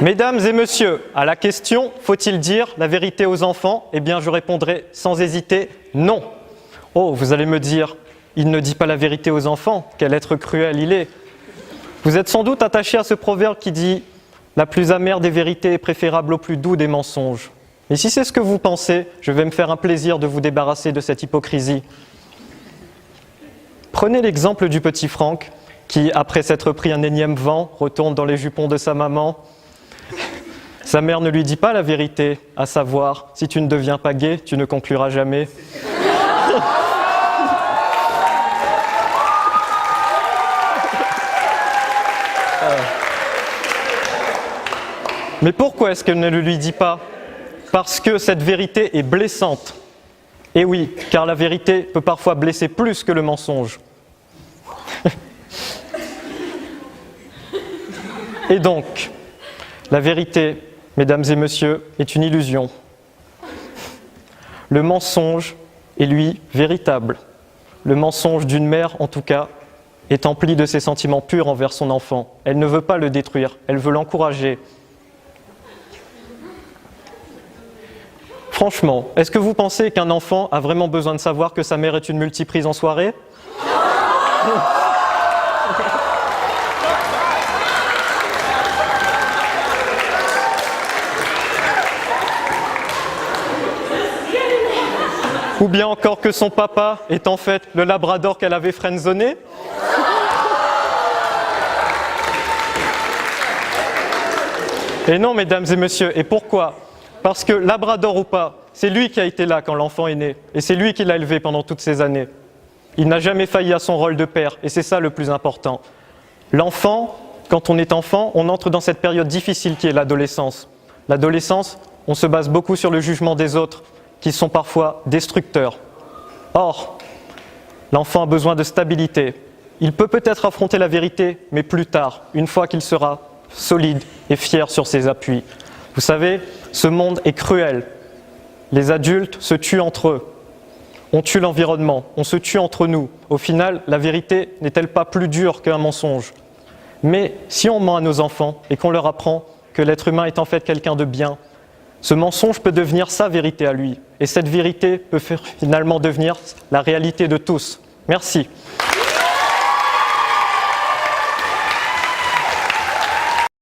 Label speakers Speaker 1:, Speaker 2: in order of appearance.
Speaker 1: Mesdames et messieurs, à la question « Faut-il dire la vérité aux enfants ?» Eh bien, je répondrai sans hésiter « non ». Oh, vous allez me dire « Il ne dit pas la vérité aux enfants, quel être cruel il est !» Vous êtes sans doute attaché à ce proverbe qui dit « La plus amère des vérités est préférable au plus doux des mensonges ». Et si c'est ce que vous pensez, je vais me faire un plaisir de vous débarrasser de cette hypocrisie. Prenez l'exemple du petit Franck qui, après s'être pris un énième vent, retourne dans les jupons de sa maman. Sa mère ne lui dit pas la vérité, à savoir, si tu ne deviens pas gai, tu ne concluras jamais. Mais pourquoi est-ce qu'elle ne le lui dit pas? Parce que cette vérité est blessante. Et oui, car la vérité peut parfois blesser plus que le mensonge. Et donc, la vérité, mesdames et messieurs, est une illusion. Le mensonge est, lui, véritable. Le mensonge d'une mère, en tout cas, est empli de ses sentiments purs envers son enfant. Elle ne veut pas le détruire, elle veut l'encourager. Franchement, est-ce que vous pensez qu'un enfant a vraiment besoin de savoir que sa mère est une multiprise en soirée ? Ou bien encore que son papa est en fait le labrador qu'elle avait friendzoné ? Et non, mesdames et messieurs, et pourquoi ? Parce que labrador ou pas, c'est lui qui a été là quand l'enfant est né, et c'est lui qui l'a élevé pendant toutes ces années. Il n'a jamais failli à son rôle de père, et c'est ça le plus important. L'enfant, quand on est enfant, on entre dans cette période difficile qui est l'adolescence. L'adolescence, on se base beaucoup sur le jugement des autres, qui sont parfois destructeurs. Or, l'enfant a besoin de stabilité. Il peut peut-être affronter la vérité, mais plus tard, une fois qu'il sera solide et fier sur ses appuis. Vous savez, ce monde est cruel. Les adultes se tuent entre eux. On tue l'environnement, on se tue entre nous. Au final, la vérité n'est-elle pas plus dure qu'un mensonge? Mais si on ment à nos enfants et qu'on leur apprend que l'être humain est en fait quelqu'un de bien, ce mensonge peut devenir sa vérité à lui. Et cette vérité peut finalement devenir la réalité de tous. Merci.